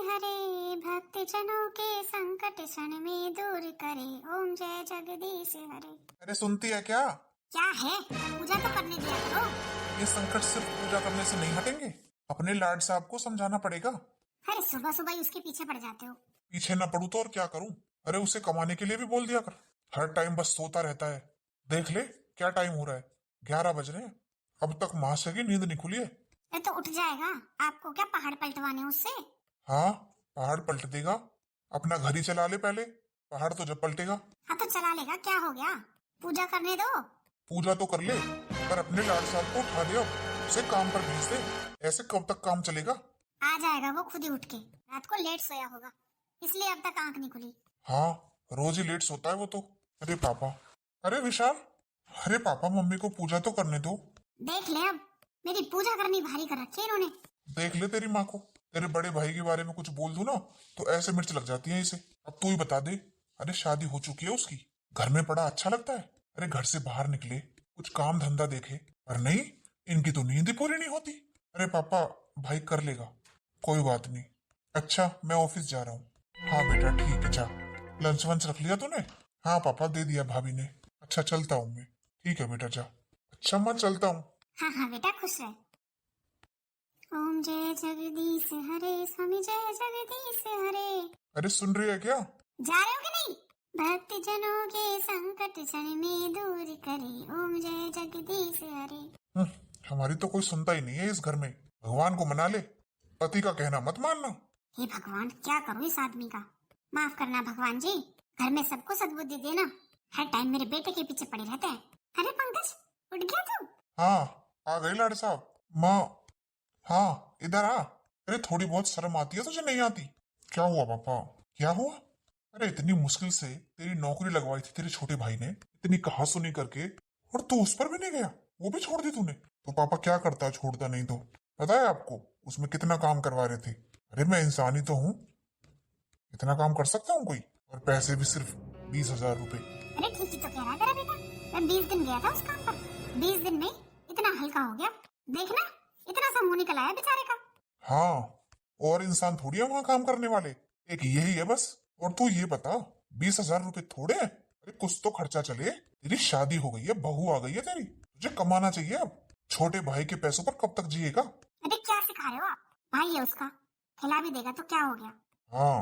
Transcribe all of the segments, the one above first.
हरे, भक्त जनों के संकट क्षण में दूर करे, ओम जय जगदीश हरे। अरे सुनती है क्या? क्या है? पूजा तो करने दिया करो। ये संकट सिर्फ पूजा करने से नहीं हटेंगे, अपने लाड साहब को समझाना पड़ेगा। अरे सुबह सुबह ही उसके पीछे पड़ जाते हो। पीछे ना पड़ू तो और क्या करूं? अरे उसे कमाने के लिए भी बोल दिया कर, हर टाइम बस सोता रहता है। देख ले क्या टाइम हो रहा है, 11 बज रहे हैं, अब तक महाशय की नींद नहीं खुली है। ये तो उठ जाएगा, आपको क्या पहाड़ पलटवाने उससे? हाँ, पहाड़ पलट देगा। अपना घर ही चला ले पहले, पहाड़ तो जब पलटेगा। हाँ तो चला लेगा, क्या हो गया? पूजा करने दो। पूजा तो कर ले, पर अपने लाड साहब को उठा दे, अब उसे काम पर भेज दे। ऐसे कब तक काम चलेगा? आ जाएगा वो खुद ही उठ के, रात को लेट सोया होगा इसलिए अब तक आंख नहीं खुली। हाँ, रोज ही लेट सोता है वो तो। अरे पापा, अरे विशाल, अरे पापा मम्मी को पूजा तो करने दो। देख ले, अब मेरी पूजा करनी भारी कर रखी है इन्होंने। देख ले तेरी माँ को, तेरे बड़े भाई के बारे में कुछ बोल दूं ना तो ऐसे मिर्च लग जाती है इसे। अब तू ही बता दे, अरे शादी हो चुकी है उसकी, घर में पड़ा अच्छा लगता है? अरे घर से बाहर निकले, कुछ काम धंधा देखे, पर नहीं, इनकी तो नींद ही पूरी नहीं होती। अरे पापा, भाई कर लेगा, कोई बात नहीं। अच्छा मैं ऑफिस जा रहा हूँ। हाँ बेटा ठीक है, जा। लंच वंच रख लिया तूने? हाँ पापा, दे दिया भाभी ने। अच्छा चलता हूँ मैं। ठीक है बेटा, जा। अच्छा मैं चलता हूँ। हाँ हाँ बेटा, खुश रहे। ओम जय जगदीश हरे, स्वामी जय जगदीश हरे। अरे सुन रही है क्या? जा रहे हो कि नहीं? भक्त जनों के संकट क्षण में दूर करे, ओम जय जगदीश हरे। हमारी तो कोई सुनता ही नहीं है इस घर में। भगवान को मना ले, पति का कहना मत मानना। हे भगवान, क्या करूं इस आदमी का? माफ करना भगवान जी, घर में सबको सद्बुद्धि देना। हर टाइम मेरे बेटे के पीछे पड़े रहते हैं। अरे पंकज, उठ गया तू? हाँ आ गई लाड साहब। माँ, हाँ इधर आ। अरे थोड़ी बहुत शर्म आती है तुझे नहीं आती? क्या हुआ पापा, क्या हुआ? अरे इतनी मुश्किल से तेरी नौकरी लगवाई थी तेरे छोटे भाई ने, इतनी कहा सुनी करके, और तू उस पर भी नहीं गया, वो भी छोड़ दी तूने। तो पापा क्या करता छोड़ता नहीं तो? पता है आपको उसमें कितना काम करवा रहे थे? अरे मैं इंसान ही तो हूँ, इतना काम कर सकता हूँ कोई? और पैसे भी सिर्फ 20,000 रुपए। अरे ठीक ही तो कह रहा है तेरा बेटा, मैं 20 दिन गया था उस काम पर, 20 दिन में इतना हल्का हो गया। देखना, इतना सा मुंह निकल आया बेचारे का। हाँ, और इंसान थोड़ी है वहां काम करने वाले, एक यही है बस। और तू ये बता, 20,000 रुपए थोड़े हैं? अरे कुछ तो खर्चा चले। तेरी शादी हो गई है, बहू आ गई है तेरी, तुझे कमाना चाहिए अब। छोटे भाई के पैसों पर कब तक जिएगा? अरे क्या सिखा रहे हो आप? भाई है उसका, खिला भी देगा तो क्या हो गया? हाँ,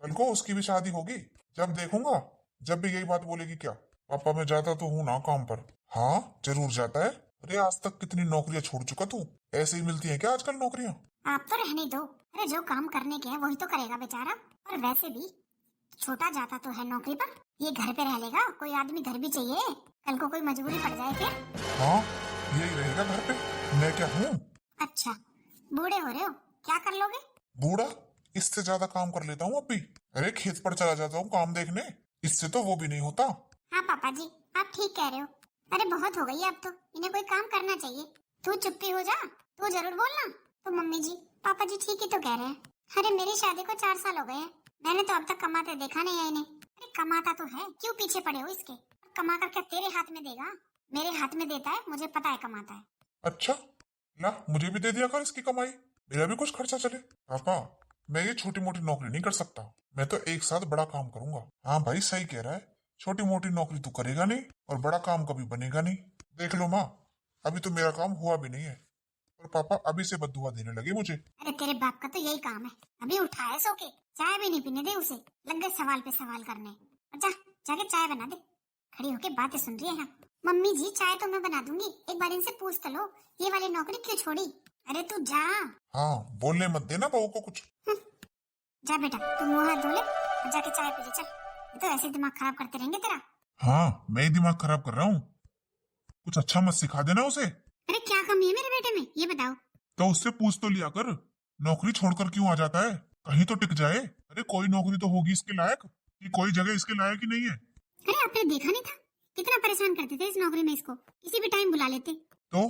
कल को उसकी भी शादी होगी, जब देखूंगा, जब भी यही बात बोलेगी क्या, पापा मैं जाता तो हूँ ना काम पर। हाँ जरूर जाता है। अरे आज तक कितनी नौकरियां छोड़ चुका तू, ऐसे ही मिलती हैं क्या आजकल नौकरियां? आप तो रहने दो। अरे जो काम करने के है वही तो करेगा बेचारा। और वैसे भी छोटा जाता तो है नौकरी पर, ये घर पे रह लेगा। कोई आदमी घर भी चाहिए, कल को कोई मजबूरी पड़ जाए फिर। हाँ, यही रहेगा घर पे, मैं क्या हूँ? अच्छा, बूढ़े हो रहे हो, क्या कर लोगे? बूढ़ा? इससे ज्यादा काम कर लेता हूँ अब भी। अरे खेत पर चला जाता हूँ काम देखने, इससे तो वो भी नहीं होता। हाँ पापा जी, आप ठीक कह रहे हो। अरे बहुत हो गई अब तो, इन्हें कोई काम करना चाहिए। तू चुप्पी हो जा, तू जरूर बोलना। तो मम्मी जी, पापा जी ठीक ही तो कह रहे हैं। अरे मेरी शादी को 4 साल हो गए हैं, मैंने तो अब तक कमाते देखा नहीं है इन्हें। अरे कमाता तो है, क्यों पीछे पड़े हो इसके? कमा कर क्या तेरे हाथ में देगा? मेरे हाथ में देता है, मुझे पता है कमाता है। अच्छा, ला मुझे भी दे दिया कर इसकी कमाई, मेरा भी कुछ खर्चा चले। पापा मैं ये छोटी मोटी नौकरी नहीं कर सकता, मैं तो एक साथ बड़ा काम करूंगा। हाँ भाई सही कह रहा है, छोटी मोटी नौकरी तो करेगा नहीं और बड़ा काम कभी बनेगा नहीं। देख लो माँ, अभी तो मेरा काम हुआ भी नहीं है, और पापा अभी से बद्दुआ देने लगे मुझे। अरे तेरे बाप का तो यही काम है, अभी उठाया सो के, चाय भी नहीं पीने दे उसे, लग गए सवाल पे सवाल करने। अच्छा जाके चाय बना दे, खड़ी होके बातें सुन रही है यहाँ। मम्मी जी चाय तो मैं बना दूंगी, एक बार इनसे पूछ तो लो, ये वाली नौकरी क्यों छोड़ी? अरे तू जा। हाँ बोलने मत देना बहू को कुछ। जा बेटा, तू मुंह हाथ धो ले और जाके चाय पी ले चल, ये तो ऐसे दिमाग खराब करते रहेंगे तेरा। हाँ मैं ही दिमाग खराब कर रहा हूँ, कुछ अच्छा मत सिखा देना उसे। अरे क्या कमी है मेरे बेटे में, ये बताओ। तो उससे पूछ तो लिया कर, नौकरी छोड़कर क्यों आ जाता है, कहीं तो टिक जाए। अरे कोई नौकरी तो होगी इसके लायक, कि कोई जगह इसके लायक ही नहीं है। अरे आपने देखा नहीं था कितना परेशान करते थे इस नौकरी में इसको, किसी भी टाइम बुला लेते। तो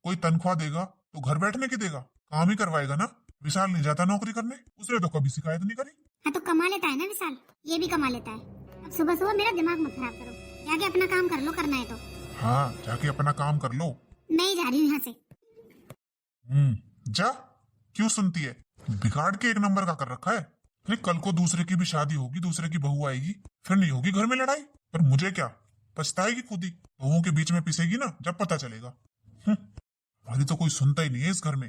कोई तनख्वाह देगा तो घर बैठने की देगा, काम ही करवाएगा ना। विशाल नहीं जाता नौकरी करने, उसने तो कभी शिकायत नहीं करी। हाँ तो कमा लेता है ना विशाल, ये भी कमा लेता है। अब सुबह सुबह मेरा दिमाग मत खराब करो, जाके अपना काम कर लो, करना है तो। हाँ जाके अपना काम कर लो। मैं ही जा रही हूँ यहाँ से। जा, क्यों सुनती है? बिगाड़ के एक नंबर का कर रखा है। अरे कल को दूसरे की भी शादी होगी, दूसरे की बहू आएगी, फिर नहीं होगी घर में लड़ाई। पर मुझे क्या, पछताएगी खुद ही। बहुओं के बीच में पिसेगी ना, जब पता चलेगा। हमारी तो कोई सुनता ही नहीं है इस घर में।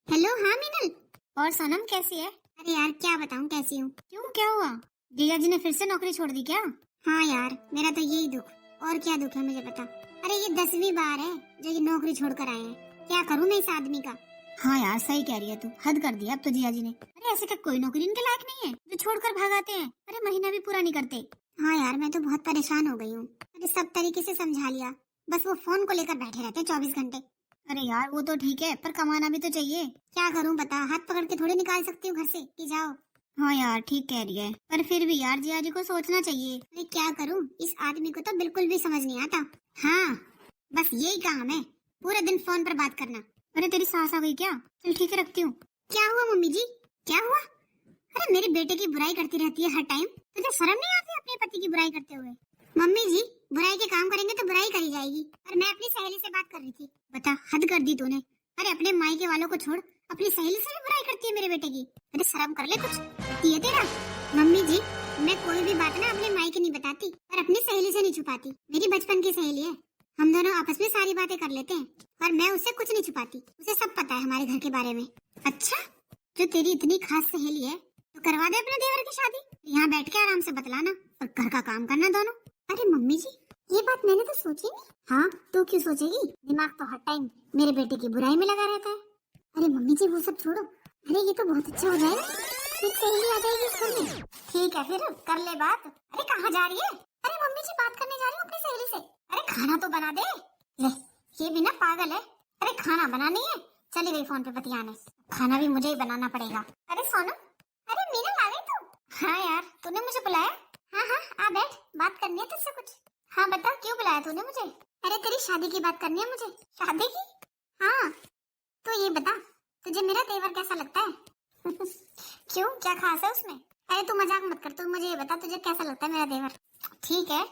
हेलो, हाँ मीनल। और सनम कैसी है? अरे यार क्या बताऊं कैसी हूँ। क्यों, क्या हुआ? जीजा जी ने फिर से नौकरी छोड़ दी क्या? हाँ यार, मेरा तो यही दुख। और क्या दुख है मुझे पता। अरे ये 10वीं बार है जो ये नौकरी छोड़कर आए हैं। क्या करूँ मैं इस आदमी का। हाँ यार सही कह रही है तू, हद कर दिया अब तो जीजा जी ने। अरे ऐसे का कोई नौकरी इनके लायक नहीं है जो छोड़कर भागाते हैं। अरे महीना भी पूरा नहीं करते। हाँ यार मैं तो बहुत परेशान हो गई हूँ। अरे सब तरीके से समझा लिया, बस वो फोन को लेकर बैठे रहते हैं 24 घंटे। अरे यार वो तो ठीक है, पर कमाना भी तो चाहिए। क्या करूँ बता, हाथ पकड़ के थोड़ी निकाल सकती हूँ घर से कि जाओ। हाँ यार ठीक कह रही है, पर फिर भी यार जिया जी को सोचना चाहिए। अरे क्या करूँ, इस आदमी को तो बिल्कुल भी समझ नहीं आता। हाँ बस यही काम है, पूरे दिन फोन पर बात करना। अरे तेरी सास आ गई क्या? चल ठीक है रखती हूँ। क्या हुआ मम्मी जी, क्या हुआ? अरे मेरे बेटे की बुराई करती रहती है हर टाइम, तुझे शर्म नहीं आती अपने पति की बुराई करते हुए? मम्मी जी बुराई के काम करेंगे तो बुराई करी जाएगी। और मैं अपनी सहेली से बात कर रही थी। बता, हद कर दी तूने। अरे अपने मायके वालों को छोड़, अपनी सहेली से भी बुराई करती है मेरे बेटे की। अरे शर्म कर ले कुछ। ये तेरा मम्मी जी, मैं कोई भी बात ना अपने मायके नहीं बताती और अपनी सहेली से नहीं छुपाती। मेरी बचपन की सहेली है, हम दोनों आपस में सारी बातें कर लेते हैं और मैं उससे कुछ नहीं छुपाती। उसे सब पता है हमारे घर के बारे में। अच्छा, जो तेरी इतनी खास सहेली है तो करवा दे अपने देवर की शादी। यहाँ बैठ के आराम से बतलाना और घर का काम करना दोनों। अरे मम्मी जी ये बात मैंने तो सोची नहीं। हाँ तो क्यों सोचेगी, दिमाग तो हर टाइम मेरे बेटे की बुराई में लगा रहता है। अरे मम्मी जी वो सब छोड़ो। अरे ये तो बहुत अच्छा हो जाएगा, फिर सहेली आ जाएगी इस घर में। ठीक है फिर कर ले बात। अरे कहाँ जा रही है? अरे मम्मी जी बात करने जा रही हूँ अपनी सहेली से। अरे खाना तो बना दे। ले ये भी ना पागल है। अरे खाना बनानी है, चली गई फोन पे बतियाने। खाना भी मुझे ही बनाना पड़ेगा। अरे सोनम, अरे मीनल आ गई तू? हाँ यार तूने मुझे बुलाया? हाँ हाँ आ बैठ, बात करनी है तुझसे कुछ। हाँ बता क्यों बुलाया तूने मुझे? अरे तेरी शादी की बात करनी है मुझे। शादी की? हाँ तो ये बता, तुझे मेरा देवर कैसा लगता है? क्यों, क्या खास है उसमें? अरे तू मजाक मत कर, तू मुझे ये बता तुझे कैसा लगता है मेरा देवर? ठीक है,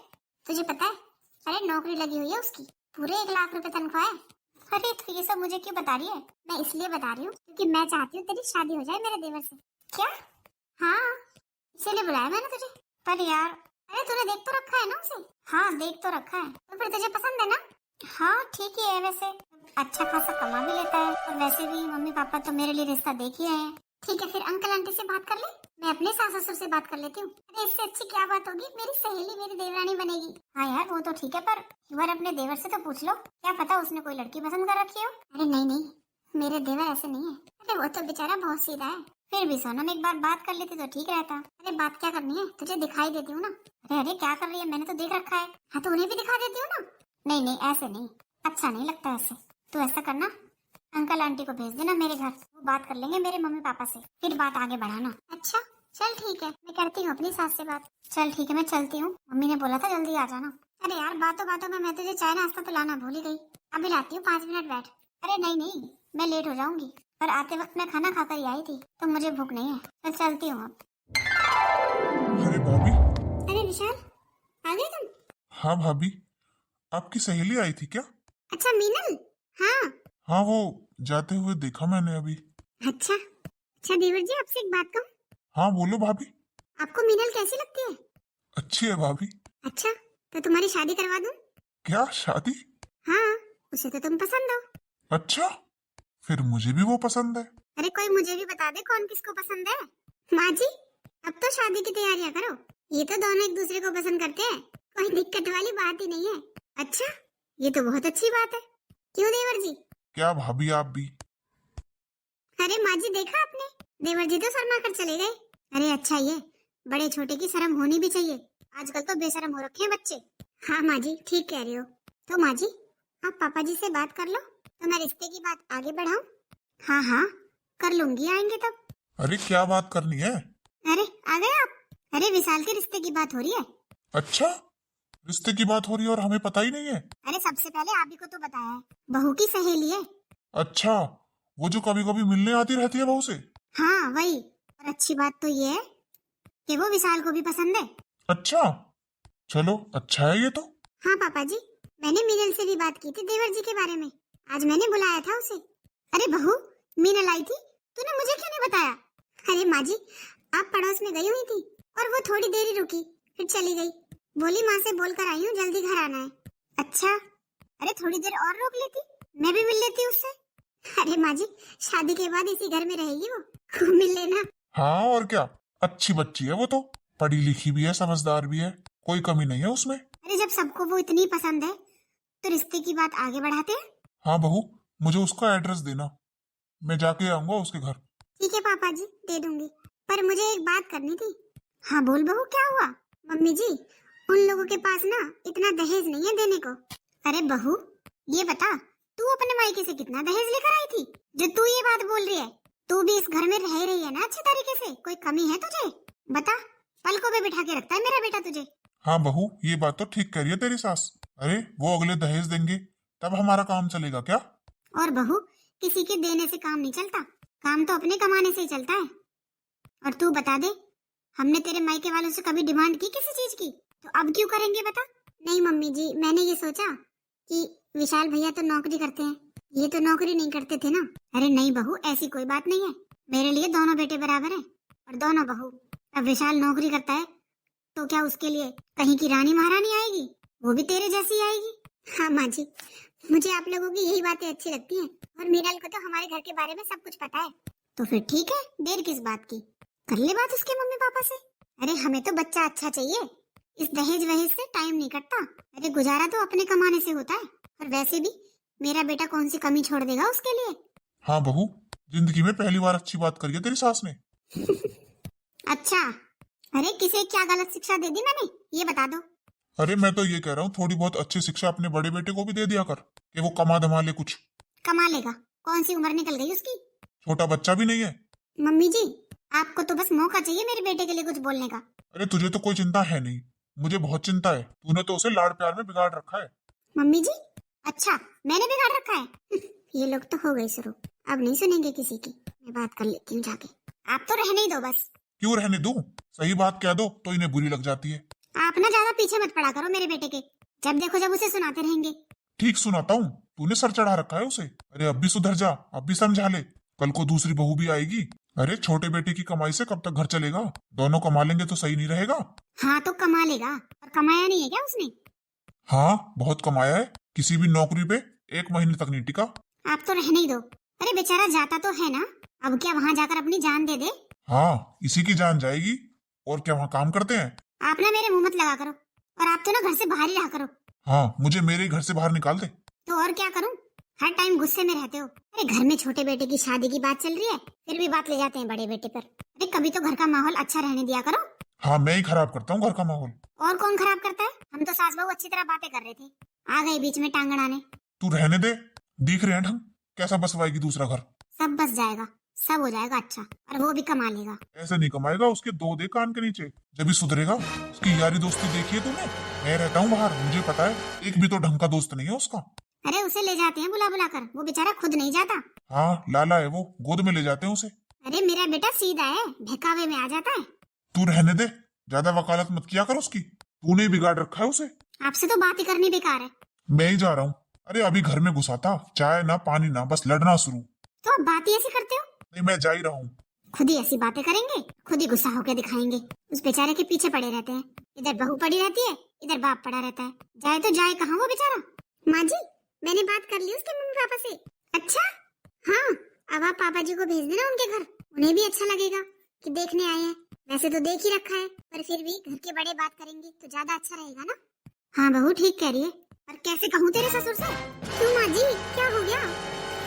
तुझे पता है अरे नौकरी लगी हुई है उसकी, पूरे 1 लाख रुपए तनख्वाह है। अरे तो ये सब मुझे क्यों बता रही है? मैं इसलिए बता रही हूँ क्योंकि मैं चाहती हूँ तेरी शादी हो जाए मेरे देवर से। क्या? हाँ इसीलिए बुलाया मैंने तुझे। पर यार अरे तूने देख तो रखा है ना उसे? हाँ देख तो रखा है, तो फिर तुझे पसंद है ना? हाँ ठीक ही है, वैसे अच्छा खासा कमा भी लेता है और वैसे भी मम्मी पापा तो मेरे लिए रिश्ता देख ही आए हैं। ठीक है फिर अंकल आंटी से बात कर ले, मैं अपने सास ससुर से बात कर लेती हूँ। अरे इससे अच्छी क्या बात होगी, मेरी सहेली मेरी देवरानी बनेगी। हाँ यार वो तो ठीक है, पर एक बार अपने देवर से तो पूछ लो, क्या पता उसने कोई लड़की पसंद कर रखी हो। अरे नहीं नहीं, मेरे देवर ऐसे नहीं है। अरे वो तो बेचारा बहुत सीधा है। फिर भी सोनम एक बार बात कर लेती तो ठीक रहता। अरे बात क्या करनी है, तुझे दिखाई देती हूँ ना। अरे अरे क्या कर रही है, मैंने तो देख रखा है। हाँ तो उन्हें भी दिखा देती हूँ ना। नहीं नहीं ऐसे नहीं, अच्छा नहीं लगता ऐसे। तो ऐसा करना, अंकल आंटी को भेज देना मेरे घर, वो बात कर लेंगे मेरे मम्मी पापा से, फिर बात आगे बढ़ाना। अच्छा चल ठीक है, मैं करती हूँ अपनी सास से बात। चल ठीक है मैं चलती हूँ, मम्मी ने बोला था जल्दी आ जाना। अरे यार बातों बातों में मैं तुझे चाय नाश्ता तो लाना भूल ही गई। अभी लाती हूँ, 5 मिनट बैठ। अरे नहीं नहीं मैं लेट हो जाऊंगी, पर आते वक्त मैं खाना खाकर ही आई थी तो मुझे भूख नहीं है। चल चलती हूँ अब। अरे भाभी। अरे विशाल आ गए तुम? हाँ भाभी, आपकी सहेली आई थी क्या? अच्छा मीनल। हाँ हाँ वो जाते हुए देखा मैंने अभी। अच्छा अच्छा देवर जी आपसे एक बात कहूँ? हाँ बोलो भाभी। आपको मीनल कैसी लगती है? अच्छी है भाभी। अच्छा तो तुम्हारी शादी करवा दूं? क्या शादी? हाँ उसे तो तुम पसंद हो। अच्छा फिर मुझे भी वो पसंद है। अरे कोई मुझे भी बता दे कौन किसको पसंद है। माँ जी अब तो शादी की तैयारियां करो, ये तो दोनों एक दूसरे को पसंद करते हैं, कोई दिक्कत वाली बात ही नहीं है। अच्छा ये तो बहुत अच्छी बात है, क्यों देवर जी? क्या भाभी आप भी? अरे माँ जी देखा आपने, देवर जी तो शर्मा कर चले गए। अरे अच्छा ये बड़े छोटे की शर्म होनी भी चाहिए, आजकल तो बेशर्म हो रखे हैं बच्चे। हाँ माँ जी ठीक कह रहे हो। तो माँ जी आप पापा जी से बात कर लो तो मैं रिश्ते की बात आगे बढ़ाऊं? हाँ हाँ कर लूंगी, आएंगे तब। अरे क्या बात करनी है? अरे आ गए आप? अरे विशाल के रिश्ते की बात हो रही है। अच्छा रिश्ते की बात हो रही है और हमें पता ही नहीं है? अरे सबसे पहले आप ही को तो बताया है, बहू की सहेली है। अच्छा वो जो कभी कभी मिलने आती रहती है बहू से? हाँ वही, और अच्छी बात तो ये है कि वो विशाल को भी पसंद है। अच्छा चलो अच्छा है ये तो। हाँ पापा जी मैंने मीनल से भी बात की थी देवर जी के बारे में, आज मैंने बुलाया था उसे। अरे बहू मीनल आई थी, तूने मुझे बताया? अरे माँ जी, आप पड़ोस में गई हुई थी और वो थोड़ी देर ही रुकी, फिर चली गई। बोली माँ से बोलकर आई हूँ जल्दी घर आना है। अच्छा, अरे थोड़ी देर और रोक लेती, मैं भी मिल लेती उससे। अरे माँ जी, शादी के बाद इसी घर में रहेगी वो, मिल लेना। हाँ और क्या, अच्छी बच्ची है वो तो, पढ़ी लिखी भी है, समझदार भी है, कोई कमी नहीं है उसमें। अरे जब सबको वो इतनी पसंद है तो रिश्ते की बात आगे बढ़ाते हैं। हाँ बहू, मुझे उसका एड्रेस देना, मैं जाके आऊंगा उसके घर। ठीक है पापा जी, दे दूंगी। पर मुझे एक बात करनी थी। हाँ बोल बहू, क्या हुआ? मम्मी जी, उन लोगों के पास ना इतना दहेज नहीं है देने को। अरे बहू, ये बता, तू अपने मायके से कितना दहेज लेकर आई थी जो तू ये बात बोल रही है? तू भी इस घर में रह रही है ना अच्छे तरीके से, कोई कमी है तुझे? बता, पलकों पे बिठा के रखता है मेरा बेटा तुझे। हाँ बहू, ये बात तो ठीक कह रही है तेरी सास। अरे वो अगले दहेज देंगे तब हमारा काम चलेगा क्या? और बहू, किसी के देने से काम नहीं चलता, काम तो अपने कमाने से ही चलता है। और तू बता दे, हमने तेरे मायके वालों से कभी डिमांड की किसी चीज की? तो अब क्यों करेंगे बता? नहीं मम्मी जी, मैंने ये सोचा कि विशाल भैया तो नौकरी करते हैं, ये तो नौकरी नहीं करते थे ना। अरे नहीं बहू, ऐसी कोई बात नहीं है, मेरे लिए दोनों बेटे बराबर हैं। और दोनों बहू, अब विशाल नौकरी करता है तो क्या उसके लिए कहीं की रानी महारानी आएगी? वो भी तेरे जैसी आएगी। हाँ माँ जी, मुझे आप लोगों की यही बातें अच्छी लगती हैं, और मीराल को तो हमारे घर के बारे में सब कुछ पता है। तो फिर ठीक है, देर किस बात की, कर ले बात उसके मम्मी पापा से। अरे हमें तो बच्चा अच्छा चाहिए, इस दहेज वहेज से टाइम नहीं कटता। अरे गुजारा तो अपने कमाने से होता है, और वैसे भी मेरा बेटा कौन सी कमी छोड़ देगा उसके लिए। हाँ बहू, जिंदगी में पहली बार अच्छी बात करी है तेरी सास ने। अच्छा, अरे किसे क्या गलत शिक्षा दे दी मैंने, ये बता दो। अरे मैं तो ये कह रहा हूँ, थोड़ी बहुत अच्छी शिक्षा अपने बड़े बेटे को भी दे दिया कर, कि वो कमा धमा ले कुछ। कमा लेगा, कौन सी उम्र निकल गई उसकी? छोटा बच्चा भी नहीं है। मम्मी जी, आपको तो बस मौका चाहिए मेरे बेटे के लिए कुछ बोलने का। अरे तुझे तो कोई चिंता है नहीं, मुझे बहुत चिंता है, तूने तो उसे लाड़ प्यार में बिगाड़ रखा है। मम्मी जी, अच्छा मैंने बिगाड़ रखा है? ये लोग तो हो गए शुरू, अब नहीं सुनेंगे किसी की, मैं बात कर लेती हूँ जाके। आप तो रहने ही दो बस। क्यों रहने दूं? सही बात कह दो तो इन्हें बुरी लग जाती है। आप ना ज्यादा पीछे मत पड़ा करो मेरे बेटे के, जब देखो जब उसे सुनाते रहेंगे। ठीक सुनाता हूँ, तूने सर चढ़ा रखा है उसे। अरे अब भी सुधर जा, अब भी समझा ले, कल को दूसरी बहू भी आएगी। अरे छोटे बेटे की कमाई से कब तक घर चलेगा? दोनों कमा लेंगे तो सही नहीं रहेगा? हाँ तो कमा लेगा, और कमाया नहीं है क्या उसने? हाँ बहुत कमाया है, किसी भी नौकरी पे 1 महीने तक नहीं टिका। आप तो रहने ही दो। अरे बेचारा जाता तो है ना, अब क्या वहाँ जाकर अपनी जान दे दे? हाँ इसी की जान जाएगी, और क्या वहाँ काम करते हैं? आप ना मेरे मुंह मत लगा करो, और आप तो ना घर से बाहर ही रहा करो। हाँ मुझे मेरे घर से बाहर निकाल दे। तो और क्या करूं, हर टाइम गुस्से में रहते हो। अरे घर में छोटे बेटे की शादी की बात चल रही है, फिर भी बात ले जाते हैं बड़े बेटे पर। अरे कभी तो घर का माहौल अच्छा रहने दिया करो। हाँ मैं ही खराब करता हूँ घर का माहौल। और कौन खराब करता है? हम तो सास बहू अच्छी तरह बातें कर रहे थे, आ गए बीच में टांग अड़ाने। तू रहने दे, दिख रहे हैं ढंग, कैसा बसवाएगी दूसरा घर? सब बस जाएगा, सब हो जाएगा अच्छा, और वो भी कमा लेगा। ऐसे नहीं कमाएगा, उसके दो दे कान के नीचे, जब भी सुधरेगा। उसकी यारी दोस्ती देखी है तूने? मैं रहता हूँ बाहर, मुझे पता है, एक भी तो ढंग का दोस्त नहीं है उसका। अरे उसे ले जाते हैं बुला बुला कर, वो बेचारा खुद नहीं जाता। हाँ लाला है वो, गोद में ले जाते हैं उसे। अरे मेरा बेटा सीधा है, बहकावे में आ जाता है। तू रहने दे, ज्यादा वकालत मत किया कर उसकी, तूने ही बिगाड़ रखा है उसे। आपसे तो बात ही करनी बेकार है। मैं ही जा रहा हूँ। अरे अभी घर में घुसा था, चाय ना पानी ना, बस लड़ना शुरू। तो आप बात ही ऐसी करते हो? नहीं मैं जा ही रहा हूँ। खुद ही ऐसी बातें करेंगे, खुद ही गुस्सा होकर दिखाएंगे, उस बेचारे के पीछे पड़े रहते हैं। इधर बहू पड़ी रहती है, इधर बाप पड़ा रहता है, जाए तो जाए कहाँ वो बेचारा। माँ जी, मैंने बात कर ली उसके मम्मी पापा से। अच्छा हाँ, अब आप पापा जी को भेज देना उनके घर, उन्हें भी अच्छा लगेगा कि देखने आए हैं। वैसे तो देख ही रखा है, पर फिर भी घर के बड़े बात करेंगे तो ज्यादा अच्छा रहेगा ना। हाँ बहू ठीक कह रही है, पर कैसे कहूँ तेरे ससुर से? क्यों माँ जी, क्या हो गया?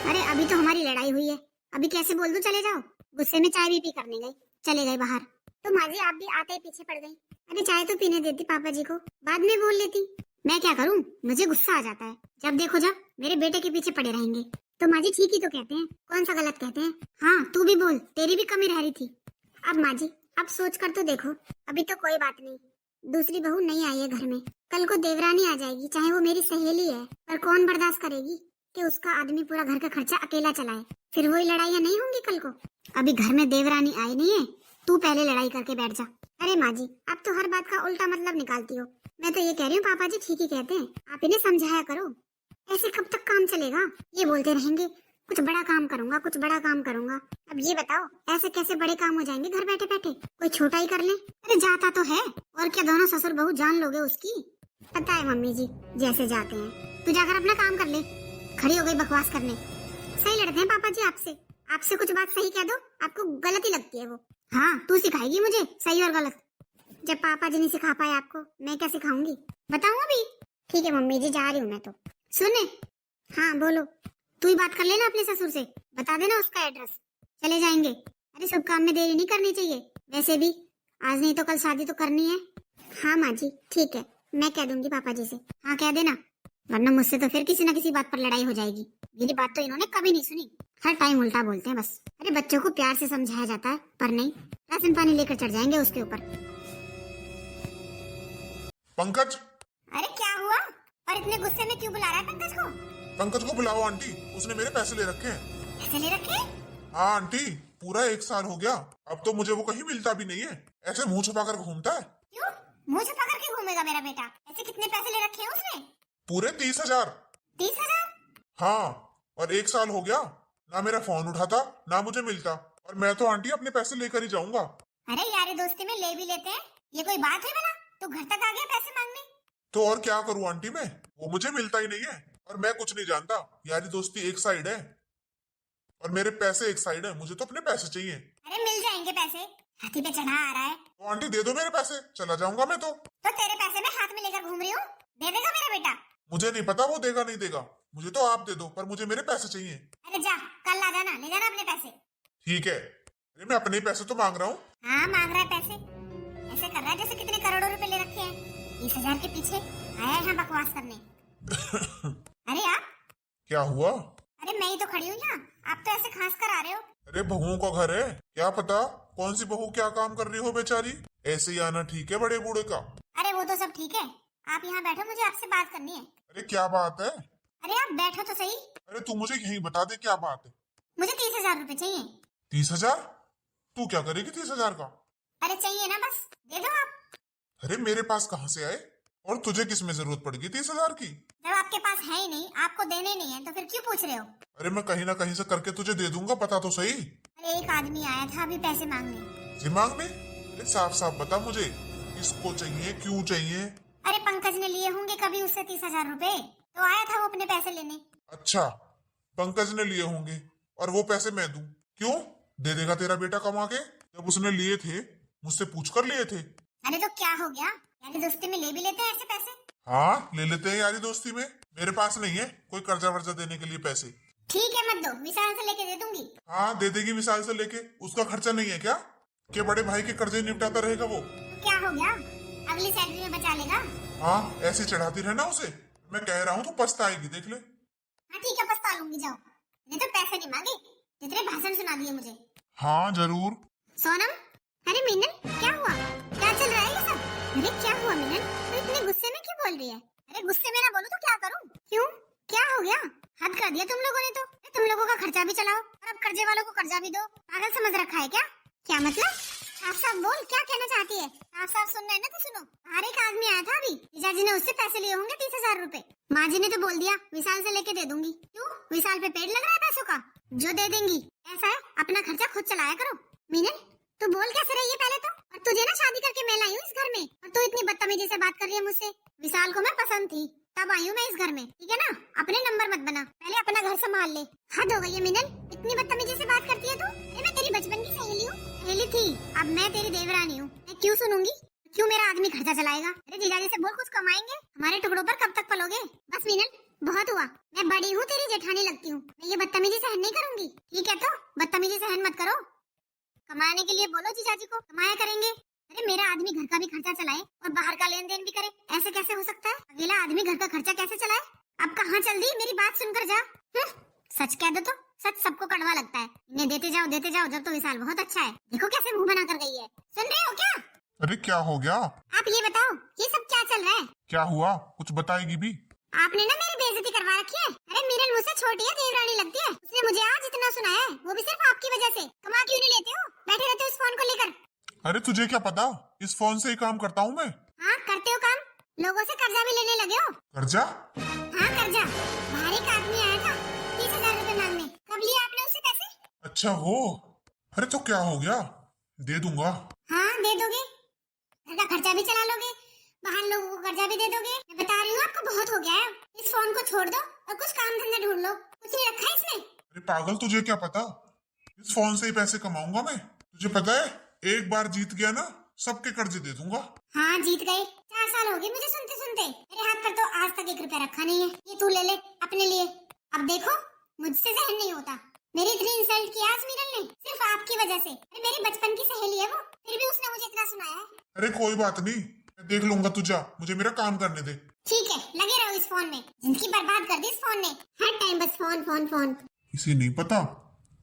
अरे अभी तो हमारी लड़ाई हुई है, अभी कैसे बोल दूं चले जाओ? गुस्से में चाय भी पी करने गई, चले गए बाहर। तो माँ जी आप भी आते ही पीछे पड़ गई। अरे चाय तो पीने देती पापा जी को, बाद में बोल लेती। मैं क्या करूं, मुझे गुस्सा आ जाता है, जब देखो जब मेरे बेटे के पीछे पड़े रहेंगे। तो माँ जी ठीक ही तो कहते हैं, कौन सा गलत कहते हैं। हाँ तू भी बोल, तेरी भी कमी रह रही थी। अब माँ जी अब सोच कर तो देखो, अभी तो कोई बात नहीं, दूसरी बहू नहीं आई है घर में, कल को देवरानी आ जाएगी, चाहे वो मेरी सहेली है, पर कौन बर्दाश्त करेगी कि उसका आदमी पूरा घर का खर्चा अकेला चलाए? फिर वही लड़ाइयाँ नहीं होंगी कल को। अभी घर में देवरानी आई नहीं है, तू पहले लड़ाई करके बैठ जा। अरे माँ जी आप तो हर बात का उल्टा मतलब निकालती हो। मैं तो ये कह रही हूँ पापा जी ठीक ही कहते हैं, आप इन्हें समझाया करो, ऐसे कब तक काम चलेगा? ये बोलते रहेंगे कुछ बड़ा काम करूंगा, कुछ बड़ा काम करूंगा। अब ये बताओ ऐसे कैसे बड़े काम हो जाएंगे घर बैठे बैठे? कोई छोटा ही कर ले। अरे जाता तो है, और क्या दोनों ससुर बहू जान लोगे उसकी? पता है मम्मी जी जैसे जाते हैं। तू जाकर अपना काम कर ले। खड़ी हो गई बकवास करने। सही लड़ते हैं पापा जी आपसे। आपसे कुछ बात सही कह दो, आपको गलत ही लगती है वो। हाँ तू सिखाएगी मुझे सही और गलत। जब पापा जी नहीं सिखा पाए आपको, मैं क्या सिखाऊंगी? बताऊं अभी? ठीक है मम्मी जी, जा रही हूँ मैं तो। सुने, हाँ बोलो। तू ही बात कर लेना अपने ससुर से, बता देना उसका एड्रेस, चले जाएंगे। अरे शुभ काम में देरी नहीं करनी चाहिए। वैसे भी आज नहीं तो कल शादी तो करनी है। हाँ माँ जी ठीक है, मैं कह दूंगी पापा जी से। हाँ कह देना, वरना मुझसे तो फिर किसी न किसी बात पर लड़ाई हो जाएगी। मेरी बात तो इन्होंने कभी नहीं सुनी, हर टाइम उल्टा बोलते हैं बस। अरे बच्चों को प्यार से समझाया जाता है, पर नहीं, राशन पानी लेकर चढ़ जाएंगे उसके ऊपर। पंकज, अरे क्या हुआ? और इतने गुस्से में क्यों बुला रहा है पंकज को? पंकज को बुलाओ आंटी, उसने मेरे पैसे ले रखे हैं। पैसे ले रखे? हाँ आंटी, पूरा 1 साल हो गया, अब तो मुझे वो कहीं मिलता भी नहीं है। ऐसे मुंह छुपा कर घूमता है। क्यों मुंह छुपा करके घूमेगा मेरा बेटा? ऐसे कितने पैसे ले रखे हैं उसने? पूरे 30,000। 30,000? हाँ, और 1 साल हो गया, ना मेरा फोन उठाता ना मुझे मिलता। और मैं तो आंटी अपने पैसे लेकर ही जाऊंगा। अरे यारी दोस्ती में ले भी लेते हैं, ये कोई बात है भला? तो घर तक आ गया पैसे मांगने। तो और क्या करूं आंटी मैं, वो मुझे मिलता ही नहीं है। और मैं कुछ नहीं जानता, यारी दोस्ती एक साइड है और मेरे पैसे एक साइड है। मुझे तो अपने पैसे चाहिए। अरे मिल जाएंगे पैसे, हाथी पे चढ़ा आ रहा है। तो आंटी दे दो मेरे पैसे, चला जाऊंगा मैं तो। तेरे पैसे मैं हाथ में लेकर घूम रही हूँ, दे देगा मेरा बेटा? मुझे नहीं पता वो देगा नहीं देगा, मुझे तो आप दे दो, पर मुझे मेरे पैसे चाहिए। अरे जा, कल आ जाना, ले जाना अपने पैसे। ठीक है, अरे मैं अपने ही पैसे तो मांग रहा हूँ। हाँ मांग रहा है पैसे, ऐसे कर रहा है जैसे कितने करोड़ों रुपए ले रखे हैं। 30,000 के पीछे आया है बकवास करने। अरे आप क्या हुआ? अरे मैं ही तो खड़ी हूँ यहाँ, आप तो ऐसे खांस कर आ रहे हो। अरे बहुओं का घर है, क्या पता कौन सी बहू क्या काम कर रही हो बेचारी। ऐसे ही आना ठीक है बड़े बूढ़े का। अरे वो तो सब ठीक है, आप यहाँ बैठो, मुझे आपसे बात करनी है। अरे क्या बात है? अरे आप बैठो तो सही। अरे तू मुझे यही बता दे क्या बात है। मुझे 30,000 रुपए चाहिए। 30,000? तू क्या करेगी 30,000 का? अरे चाहिए ना, बस दे दो आप। अरे मेरे पास कहाँ से आए, और तुझे किस में जरूरत पड़ेगी 30,000 की? जब आपके पास है ही नहीं, आपको देने नहीं है, तो फिर क्यों पूछ रहे हो? अरे मैं कहीं ना कहीं से करके तुझे दे दूंगा, पता तो सही। अरे एक आदमी आया था अभी पैसे मांगने। दिमाग में? अरे साफ साफ बता मुझे, किसको चाहिए, क्यों चाहिए? अरे पंकज ने लिए होंगे कभी उससे 30,000 रुपए, तो आया था वो अपने पैसे लेने। अच्छा, पंकज ने लिए होंगे और वो पैसे मैं दूं? क्यों, दे देगा तेरा बेटा कमा के? जब उसने लिए थे मुझसे पूछ कर लिए थे। अरे तो क्या हो गया, यानी दोस्ती में ले भी लेते हैं ऐसे पैसे? हाँ ले लेते हैं यारी दोस्ती में। मेरे पास नहीं है कोई कर्जा वर्जा देने के लिए पैसे। ठीक है मत दो, विशाल से लेके दे दूंगी। हाँ दे देगी विशाल से लेके, उसका खर्चा नहीं है क्या कि बड़े भाई के कर्जे निपटाता रहेगा वो? तो क्या हो गया, अगली सैलरी में बचा लेगा। हाँ ऐसे चढ़ाती रहना उसे, मैं कह रहा हूँ तो पछताएगी, देख ले। हाँ ठीक है, पछता लूंगी, जाओ। नहीं तो पैसे नहीं मांगे, जितने भाषण सुना दिए मुझे। हाँ जरूर। सोनम, अरे मीनन क्या हुआ, क्या चल रहा है ये सब? अरे क्या हुआ मीनन, तो इतने गुस्से में क्यों बोल रही है? अरे गुस्से में ना बोलूं तो क्या करूं? क्यों, क्या हो गया? हद कर दिया तुम लोगों ने तो। तुम लोगों का खर्चा भी चलाओ और अब कर्जे वालों को कर्जा भी दो। पागल समझ रखा है क्या? क्या मतलब? साफ साफ बोल, क्या कहना चाहती है? साफ साफ सुनना है ना तो सुनो। बाहर एक आदमी आया था अभी, जीजा जी ने उससे पैसे लिए होंगे 30,000 रुपए। माँ जी ने तो बोल दिया विशाल से लेके दे दूंगी। क्यों, विशाल पे पेड़ लग रहा है पैसों का? जो दे देंगी। ऐसा है, अपना खर्चा खुद चलाया करो। मीनन तू बोल कैसे रही है पहले तो? और तुझे ना शादी करके मैं लाई हूँ इस घर में, और तू इतनी बदतमीजी से बात कर रही है मुझसे। विशाल को मैं पसंद थी, तब आई हूँ मैं इस घर में, ठीक है ना? अपने नंबर मत बना, पहले अपना घर संभाल ले। हद हो गई है मीनन, इतनी बदतमीजी से बात करती है तू। अरे मैं तेरी बचपन की सहेली हूँ, सहेली थी, अब मैं तेरी देवरानी हूँ। मैं क्यों सुनूंगी? क्यों मेरा आदमी खर्चा चलाएगा? अरे जीजाजी से बोल, कुछ कमाएंगे, हमारे टुकड़ों पर कब तक पलोगे? बस मीनन बहुत हुआ, मैं बड़ी हूँ, तेरी जेठानी लगती हूँ, मैं ये बदतमीजी सहन नहीं करूंगी, ठीक है? तो बदतमीजी सहन मत करो। कमाने के लिए बोलो जीजाजी को, कमाया करेंगे। अरे मेरा आदमी घर का भी खर्चा चलाए और बाहर का लेन देन भी करे, ऐसे कैसे हो सकता है? अकेला आदमी घर का खर्चा कैसे चलाए? अब कहाँ चल दी, मेरी बात सुनकर जा। सच कह दो तो सच सबको कड़वा लगता है, इन्हें देते जाओ, जब तो विशाल बहुत अच्छा है, देखो कैसे मुंह बना कर गई है। सुन रहे हो क्या? अरे क्या हो गया? आप ये बताओ, ये सब क्या चल रहा है? क्या हुआ, कुछ बताएगी भी? आपने ना मेरी बेइज्जती करवा रखी है। अरे मीरन मुझसे छोटी है, देवरानी लगती है, उसने मुझे आज इतना सुनाया है, वो भी सिर्फ आपकी वजह से। कमा क्यों नहीं लेते हो, बैठे रहते हो इस फोन को लेकर? अरे तुझे क्या पता, इस फोन से ही काम करता हूँ मैं। हाँ करते हो काम, लोगों से कर्जा भी लेने लगे हो। कर्जा? हाँ कर्जा। बाहर एक आदमी आया था 30,000 रुपए मांगने, कब अच्छा वो, अरे तो क्या हो गया, दे दूंगा। हाँ दे दोगे, घर का खर्चा भी चला लोगे, बाहर लोगों को कर्जा भी दे दोगे। मैं बता रही हूँ आपको बहुत हो गया है। इस फोन को छोड़ दो और कुछ काम धंधा ढूंढ लो। कुछ नहीं रखा है इसमें। अरे पागल, तुझे क्या पता, इस फोन से ही पैसे कमाऊंगा मैं। तुझे पता है, एक बार जीत गया ना, सबके कर्जे दे दूंगा। हाँ जीत गए। 4 साल हो गए मुझे सुनते सुनते। मेरे हाथ पर तो आज तक 1 रुपया रखा नहीं है। ये तू ले ले अपने लिए। अब देखो मुझसे सहन नहीं होता। मेरी इतनी इंसल्ट की आज मिरल ने, सिर्फ आपकी वजह से। अरे मेरी बचपन की सहेली है वो, फिर भी उसने मुझे इतना सुनाया है। अरे कोई बात नहीं, मैं देख लूंगा, तू जा, मुझे मेरा काम करने दे। ठीक है, लगे रहो इस फोन में। जिंदगी बर्बाद कर दी इस फोन ने। हर टाइम बस फोन फोन फोन। इसे नहीं पता,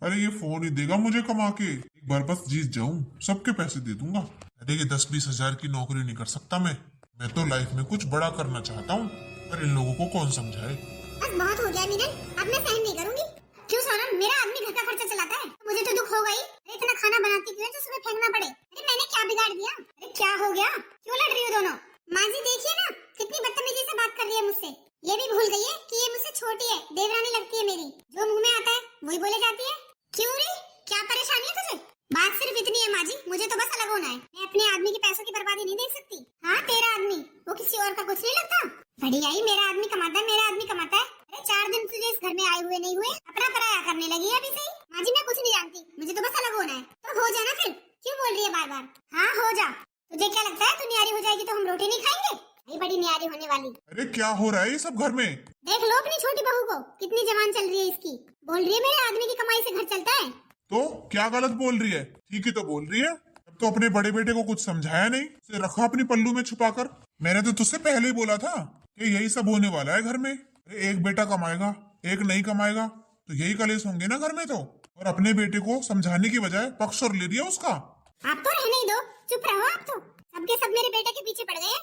अरे ये फोन ही देगा मुझे कमा के। एक बार बस जीत जाऊं, सबके पैसे दे दूंगा। अरे ये 10-20 हजार की नौकरी नहीं कर सकता मैं तो लाइफ में कुछ बड़ा करना चाहता हूँ, पर इन लोगों को कौन समझाए। बस बहुत हो गया मिलन, अब मैं सहन नहीं करूंगी। क्यों सोनम, मेरा आदमी घर का खर्चा चलाता है तो मुझे तो दुख होगा ही। अरे इतना खाना बनाती क्यों है जो सुबह फेंकना पड़े। अरे मैंने क्या बिगाड़ दिया। अरे क्या हो गया, क्यों लड़ रही हो दोनों। माँ जी देखिए ना, कितनी बदतमीजी से बात कर रही है मुझसे। ये भी भूल गई है कि ये मुझसे छोटी है, देवरानी लगती है मेरी। जो मुंह में आता है वही बोले जाती है। क्यों रे, क्या परेशानी है तुझे। बात सिर्फ इतनी है माँ जी, मुझे तो बस अलग होना है। मैं अपने आदमी के पैसों की बर्बादी नहीं देख सकती। हाँ तेरा आदमी, वो किसी और का कुछ नहीं लगता। बढ़िया ही, मेरा आदमी कमाता है, मेरा आदमी कमाता है। अरे 4 दिन तुझे इस घर में आए हुए नहीं हुए, अपना पराया करने लगी है अभी से ही। माँ जी मैं कुछ नहीं जानती, मुझे तो बस अलग होना है। तो हो जाना फिर, क्यों बोल रही है बार बार। हाँ हो जा। तुझे क्या लगता है तू न्यारी हो जाएगी तो हम रोटी नहीं खाएंगे। नहीं बड़ी न्यारी होने वाली। अरे क्या हो रहा है ये सब घर में। देख लो अपनी छोटी बहू को, कितनी जवान चल रही है इसकी। बोल रही है मेरे आदमी की कमाई से घर चलता है। तो क्या गलत बोल रही है, ठीक ही तो बोल रही है। अब तो अपने बड़े बेटे को कुछ समझाया नहीं, उसे रखा अपनी पल्लू में छुपाकर। मैंने तो तुझसे पहले ही बोला था कि यही सब होने वाला है घर में। अरे एक बेटा कमाएगा, एक नहीं कमाएगा, तो यही कलेश होंगे ना घर में तो। और अपने बेटे को समझाने की बजाय पक्ष और ले लिया उसका। आप तो रहने ही दो, चुप रहो आप तो। सबके सब मेरे बेटे के पीछे पड़ गए।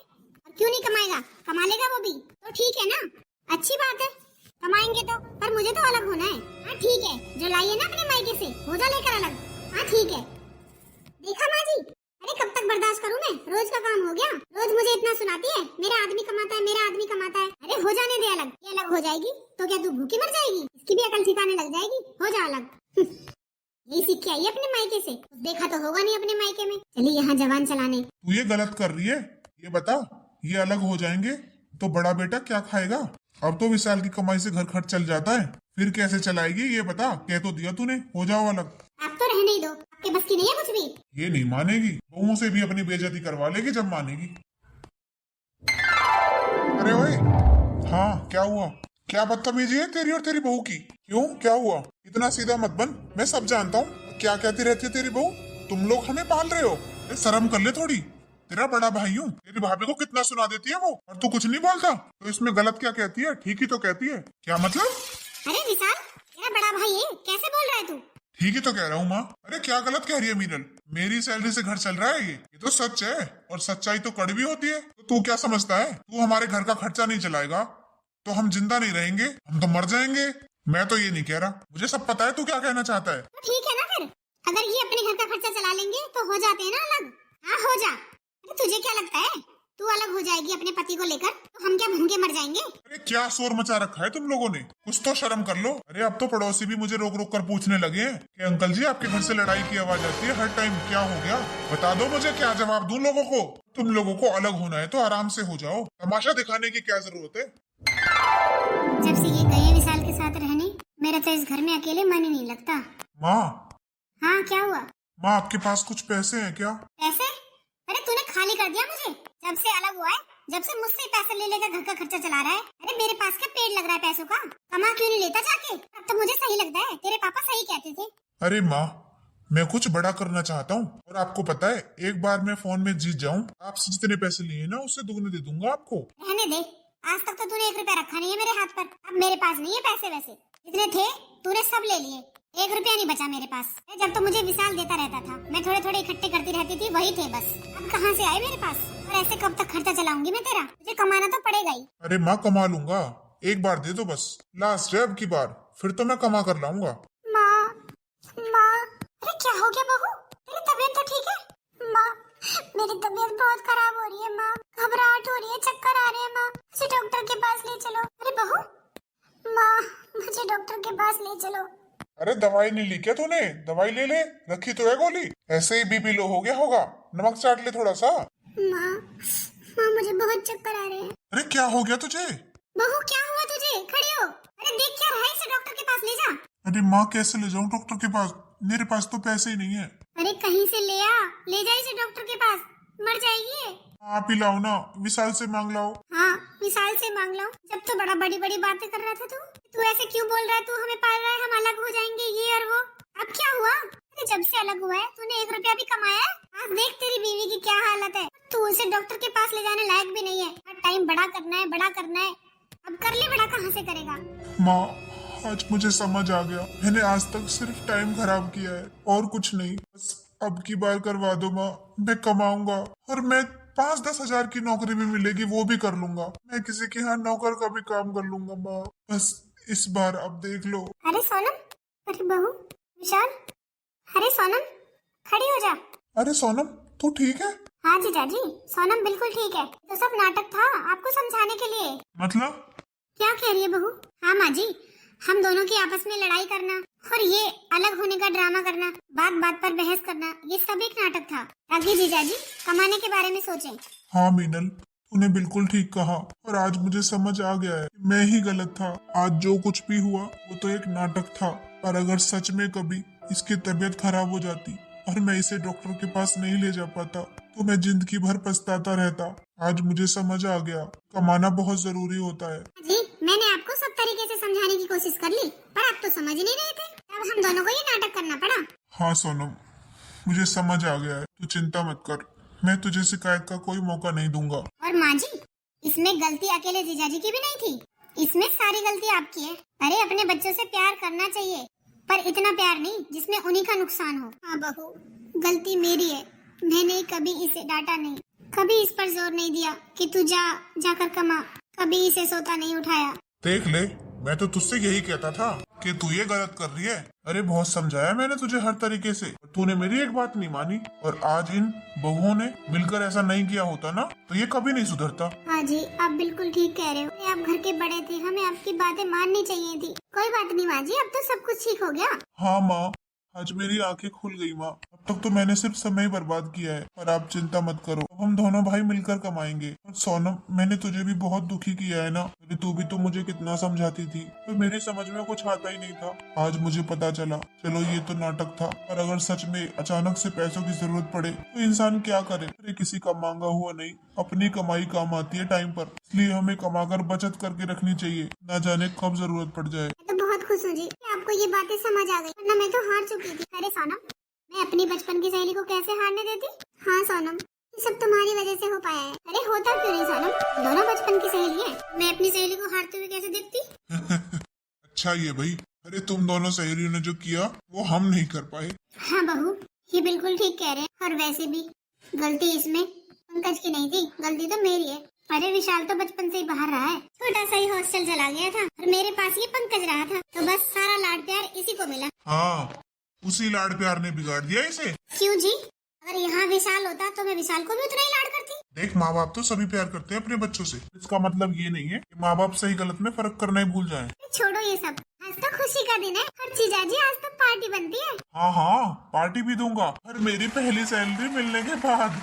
और क्यों नहीं कमाएगा, कमा लेगा वो भी तो ठीक है ना। अच्छी बात है, कमाएंगे तो, पर मुझे तो अलग होना है। हाँ ठीक है, जो लाइए ना अपने मायके से हो जा लेकर अलग। हाँ ठीक है। देखा माँ जी, अरे कब तक बर्दाश्त करूँ मैं, रोज का काम हो गया। रोज मुझे इतना सुनाती है, मेरा आदमी कमाता है, मेरा आदमी कमाता है। अरे हो जाने दे अलग। ये अलग हो जाएगी तो क्या तू भूखी मर जाएगी। इसकी भी अकल ठिकाने लग जाएगी। हो जा अलग। यही सीख के आई है अपने मायके से, देखा तो होगा नहीं अपने मायके में। चलिए यहाँ जवान चलाने। तू ये गलत कर रही है, ये बता, ये अलग हो जाएंगे तो बड़ा बेटा क्या खाएगा। अब तो विशाल की कमाई से घर खर्च चल जाता है, फिर कैसे चलाएगी ये बता। कह तो दिया तूने, हो जाओ अलग। आप तो रहने ही दो, आपके बस की नहीं है कुछ भी। ये नहीं मानेगी, बहुओं से भी अपनी बेइज्जती करवा लेगी जब मानेगी। अरे ओए, हाँ क्या हुआ, क्या बदतमीजी है तेरी और तेरी बहू की। क्यों, क्या हुआ, इतना सीधा मत बन, मैं सब जानता हूँ। क्या कहती रहती है तेरी बहू, तुम लोग हमें पाल रहे हो। शर्म कर ले थोड़ी, तेरा बड़ा भाई हूँ। तेरी भाभी को कितना सुना देती है वो, और तू कुछ नहीं बोलता। तो इसमें गलत क्या कहती है, ठीक ही तो कहती है। क्या मतलब। अरे विशाल, तेरा बड़ा भाई है, कैसे बोल रहा है तू। ठीक ही तो कह रहा हूँ माँ। अरे क्या गलत कह रही है मीनल, मेरी सैलरी से घर चल रहा है ये तो सच है। और सच्चाई तो कड़वी होती है। तो तू क्या समझता है, तू हमारे घर का खर्चा नहीं चलाएगा तो हम जिंदा नहीं रहेंगे, हम तो मर जाएंगे। मैं तो ये नहीं कह रहा, मुझे सब पता है तू क्या कहना चाहता है। तो ठीक है ना फिर, अगर ये अपने घर का खर्चा चला लेंगे तो हो जाते हैं ना अलग। हाँ हो जा। अरे तुझे क्या लगता है तू अलग हो जाएगी अपने पति को लेकर तो हम क्या भूखे मर जाएंगे। अरे क्या शोर मचा रखा है तुम लोगों ने, कुछ तो शर्म कर लो। अरे अब तो पड़ोसी भी मुझे रोक रोक कर पूछने लगे हैं कि अंकल जी आपके घर से लड़ाई की आवाज आती है हर टाइम, क्या हो गया। बता दो मुझे, क्या जवाब दूं लोगों को। तुम लोगों को अलग होना है तो आराम से हो जाओ, तमाशा दिखाने की क्या जरूरत है। जब से ये गए विशाल के साथ रहने, मेरा तो इस घर में अकेले मन ही नहीं लगता। माँ, हाँ क्या हुआ। माँ आपके पास कुछ पैसे हैं क्या। पैसे, अरे तूने खाली कर दिया मुझे। जब से अलग हुआ है, जब से मुझसे ही पैसे ले लेकर घर का खर्चा चला रहा है। अरे मेरे पास क्या पेड़ लग रहा है पैसों का, कमा क्यों नहीं लेता जाके। अब तो मुझे सही लगता है, तेरे पापा सही कहते थे। अरे माँ, मैं कुछ बड़ा करना चाहता हूँ, और आपको पता है एक बार मैं फोन में जीत जाऊँ, आपसे जितने पैसे लिए ना उससे दुगने दे दूंगा आपको। रहने दे, आज तक तो तूने 1 रुपया रखा नहीं है मेरे हाथ पर। अब मेरे पास नहीं है पैसे, वैसे जितने थे तूने सब ले लिए, 1 रुपया नहीं बचा मेरे पास। जब तो मुझे विशाल देता रहता था, मैं थोड़े थोड़े इकट्ठे करती रहती थी, वही थे बस। अब कहाँ से आए मेरे पास, और ऐसे कब तक खर्चा चलाऊंगी मैं तेरा, मुझे कमाना तो पड़ेगा ही। अरे माँ कमा लूंगा, एक बार दे दो बस, लास्ट है अब की बार, फिर तो मैं कमा कर लाऊंगा। माँ, माँ, अरे क्या हो गया बहू, तेरी तबीयत तो ठीक है। माँ मेरी तबीयत बहुत खराब हो रही है माँ, घबराहट हो रही है, चक्कर आ रहे हैं माँ, मुझे डॉक्टर के पास ले चलो। अरे बहू, माँ मुझे डॉक्टर के पास ले चलो। अरे दवाई नहीं ली क्या तूने? दवाई ले ले, रखी तो है गोली। ऐसे ही बीपी लो हो गया होगा, नमक चाट ले थोड़ा सा। माँ माँ मुझे बहुत चक्कर आ रहे हैं। अरे क्या हो गया तुझे? बहू क्या हुआ तुझे? खड़ी हो। अरे देख क्या रहा है, इसे डॉक्टर के पास ले जा। अरे माँ कैसे ले जाऊं डॉक्टर के पास? मेरे पास तो पैसे ही नहीं है। अरे कहीं से ले आ, ले जा इसे डॉक्टर के पास, मर जाएगी ये। आप ही लाओ ना, विशाल से मांग लाओ। हाँ विशाल से मांग लो। जब तो बड़ा बड़ी बड़ी बातें कर रहा था तू ऐसे क्यों बोल रहा है? तू हमें पाल रहा है, हम अलग हो जाएंगे ये और वो। अब क्या हुआ? अरे जब से अलग हुआ है तूने 1 रुपया भी कमाया है? आज देख तेरी बीवी की क्या हालत है। तू उसे डॉक्टर के पास ले जाने लायक भी नहीं है। हर टाइम बड़ा करना है, बड़ा करना है। अब कर ले, बड़ा कहाँ से करेगा? माँ आज मुझे समझ आ गया, मैंने आज तक सिर्फ टाइम खराब किया है और कुछ नहीं। बस अब की बार करवा दो माँ, मैं कमाऊंगा और मैं 5-10 हजार की नौकरी भी मिलेगी वो भी कर लूंगा। मैं किसी के यहाँ नौकर का भी काम कर लूंगा माँ, बस इस बार अब देख लो। अरे सोनम, अरे बहू, विशाल, अरे सोनम खड़ी हो जा। अरे सोनम तू ठीक है? हाँ जीजाजी, सोनम बिल्कुल ठीक है। तो सब नाटक था आपको समझाने के लिए। मतलब? क्या कह रही है बहू? हाँ माँ जी, हम दोनों की आपस में लड़ाई करना और ये अलग होने का ड्रामा करना, बात बात पर बहस करना, ये सब एक नाटक था ताकि जीजाजी कमाने के बारे में सोचें। हाँ मीनल, तूने बिल्कुल ठीक कहा और आज मुझे समझ आ गया है कि मैं ही गलत था। आज जो कुछ भी हुआ वो तो एक नाटक था, पर अगर सच में कभी इसकी तबीयत खराब हो जाती और मैं इसे डॉक्टर के पास नहीं ले जा पाता तो मैं जिंदगी भर पछताता रहता। आज मुझे समझ आ गया, कमाना बहुत जरूरी होता है। जी मैंने आपको सब तरीके से समझाने की कोशिश कर ली, पर आप तो समझ ही नहीं रहे थे। अब हम दोनों को ये नाटक करना पड़ा। हाँ सोनम, मुझे समझ आ गया है, तू चिंता मत कर, मैं तुझे शिकायत का कोई मौका नहीं दूंगा। और माँ जी, इसमें गलती अकेले जीजाजी की भी नहीं थी, इसमें सारी गलती आपकी है। अरे अपने बच्चों से प्यार करना चाहिए, पर इतना प्यार नहीं जिसमें उन्हीं का नुकसान हो। हाँ बहू, गलती मेरी है, मैंने कभी इसे डांटा नहीं, कभी इस पर जोर नहीं दिया कि तू जाकर कमा, कभी इसे सोता नहीं उठाया। देख ले, मैं तो तुझसे यही कहता था कि तू ये गलत कर रही है। अरे बहुत समझाया मैंने तुझे हर तरीके से, तूने मेरी एक बात नहीं मानी। और आज इन बहुओं ने मिलकर ऐसा नहीं किया होता ना तो ये कभी नहीं सुधरता। हाँ जी, आप बिल्कुल ठीक कह रहे हो। आप घर के बड़े थे, हमें आपकी बातें माननी चाहिए थी। कोई बात नहीं माँ जी, अब तो सब कुछ ठीक हो गया। हाँ माँ, आज मेरी आंखें खुल गई माँ। अब तक तो मैंने सिर्फ समय बर्बाद किया है, पर आप चिंता मत करो, अब हम दोनों भाई मिलकर कमाएंगे। और सोनम, मैंने तुझे भी बहुत दुखी किया है ना। अरे तू भी तो मुझे कितना समझाती थी, पर मेरी समझ में कुछ आता ही नहीं था। आज मुझे पता चला। चलो ये तो नाटक था, पर अगर सच में अचानक से पैसों की जरूरत पड़े तो इंसान क्या करे? अरे किसी का मांगा हुआ नहीं, अपनी कमाई काम आती है टाइम पर, इसलिए हमें कमाकर बचत करके रखनी चाहिए, ना जाने कब जरूरत पड़ जाए। मैं तो बहुत खुश हूँ जी कि आपको ये बातें समझ आ गई, वरना मैं तो हार चुकी थी। अरे सोनम, मैं अपनी बचपन की सहेली को कैसे हारने देती? हाँ सोनम, ये सब तुम्हारी वजह से हो पाया है। अरे होता क्यों नहीं सोनम, दोनों बचपन की सहेली है, मैं अपनी सहेली को हारते हुए कैसे देखती? अच्छा ये भाई, अरे तुम दोनों सहेलियों ने जो किया वो हम नहीं कर पाए। हाँ बहू, ये बिल्कुल ठीक कह रहे हैं। और वैसे भी गलती इसमें पंकज की नहीं थी, गलती तो मेरी है। अरे विशाल तो बचपन से ही बाहर रहा है, छोटा सा ही हॉस्टल चला गया था और मेरे पास ये पंकज रहा था, तो बस सारा लाड प्यार इसी को मिला। हाँ, उसी लाड प्यार ने बिगाड़ दिया इसे। क्यों जी? अगर यहाँ विशाल होता तो मैं विशाल को भी उतना ही लाड करती। देख, माँ बाप तो सभी प्यार करते हैं अपने बच्चों से, इसका मतलब ये नहीं है कि माँ बाप सही गलत में फर्क करना ही भूल जाएं। छोड़ो ये सब, आज तो खुशी का दिन है और जीजाजी आज तो पार्टी बनती है। हाँ हाँ, पार्टी भी दूंगा, पर मेरी पहली सैलरी मिलने के बाद।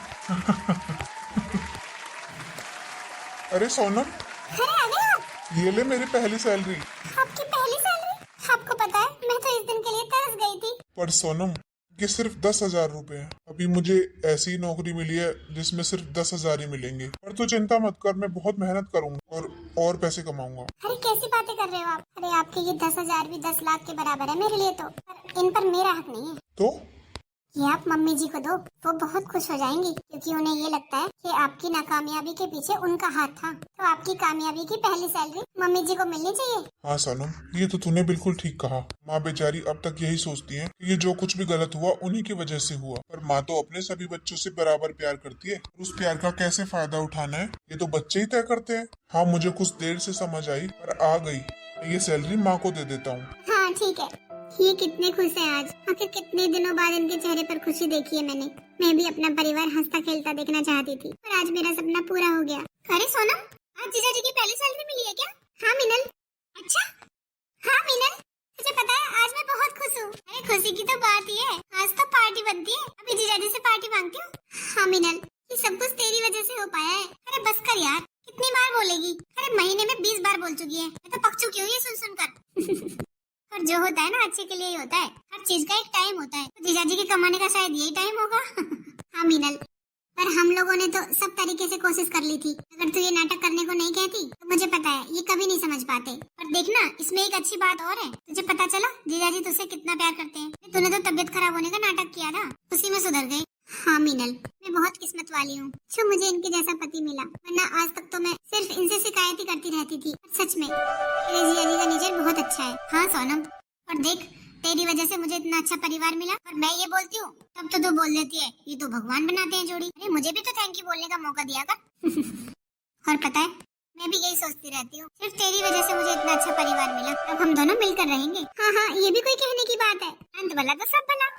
अरे सोनम, अरे आ गए आप? ये ले मेरी पहली सैलरी। आपकी पहली सैलरी? आपको पता है मैं तो इस दिन के लिए तरस गई थी। पर सोनम, ये सिर्फ 10,000 रुपए है। अभी मुझे ऐसी नौकरी मिली है जिसमें सिर्फ 10,000 ही मिलेंगे, पर तू चिंता मत कर, मैं बहुत मेहनत करूंगा और पैसे कमाऊंगा। अरे कैसी बातें कर रहे हो आप? अरे आपके ये 10,000 भी 10 लाख के बराबर है मेरे लिए तो, पर इन पर मेरा हक नहीं है। तो ये आप मम्मी जी को दो, वो बहुत खुश हो जाएंगी, क्योंकि उन्हें ये लगता है कि आपकी नाकामयाबी के पीछे उनका हाथ था। तो आपकी कामयाबी की पहली सैलरी मम्मी जी को मिलनी चाहिए। हाँ सोनम, ये तो तूने बिल्कुल ठीक कहा। माँ बेचारी अब तक यही सोचती है कि ये जो कुछ भी गलत हुआ उन्हीं की वजह से हुआ, पर माँ तो अपने सभी बच्चों से बराबर प्यार करती है। उस प्यार का कैसे फायदा उठाना है ये तो बच्चे ही तय करते हैं। हाँ, मुझे कुछ देर से समझ आई, पर आ गई। ये सैलरी माँ को दे देता हूँ। हाँ ठीक है। ये कितने खुश हैं आज, आखिर कितने दिनों बाद इनके चेहरे पर खुशी देखी है मैंने। मैं भी अपना परिवार हंसता खेलता देखना चाहती थी, पर आज मेरा सपना पूरा हो गया। अरे सोनम, आज जीजा जी की पहली सैलरी मिली है क्या? हाँ मिनल। अच्छा हाँ मिनल, मुझे पता है आज मैं बहुत खुश हूँ। अरे खुशी की तो बात ही है, आज तो पार्टी बनती है। अभी जीजाजी से पार्टी मांगती हूँ। हाँ मिनल, ये सब कुछ तेरी वजह से हो पाया है। अरे बस कर यार, कितनी बार बोलेगी? अरे महीने में 20 बार बोल चुकी है, मैं तो पक चुकी हूँ ये सुन सुनकर। और जो होता है ना अच्छे के लिए ही होता है, हर चीज का एक टाइम होता है। तो जीजाजी के कमाने का शायद यही टाइम होगा। हाँ मीनल, पर हम लोगों ने तो सब तरीके से कोशिश कर ली थी। अगर तू ये नाटक करने को नहीं कहती तो मुझे पता है ये कभी नहीं समझ पाते। और देखना इसमें एक अच्छी बात और है, तुझे पता चला जीजाजी तुझसे कितना प्यार करते हैं। तूने तो तबीयत खराब होने का नाटक किया था, उसी में सुधर गए। हाँ मीनल, मैं बहुत किस्मत वाली हूँ जो मुझे इनके जैसा पति मिला, वरना आज तक तो मैं सिर्फ इनसे शिकायत ही करती रहती थी। सच में मेरे जीजाजी का नेचर बहुत अच्छा है। हाँ सोनम, और देख तेरी वजह से मुझे इतना अच्छा परिवार मिला, और मैं ये बोलती हूँ तब तो तू बोल देती है ये तो भगवान बनाते हैं जोड़ी। अरे मुझे भी तो थैंक यू बोलने का मौका दिया कर। और पता है मैं भी यही सोचती रहती हूँ, सिर्फ तेरी वजह से मुझे इतना अच्छा परिवार मिला, अब हम दोनों मिलकर रहेंगे। हाँ हाँ, ये भी कोई कहने की बात है, अंत भला तो सब भला।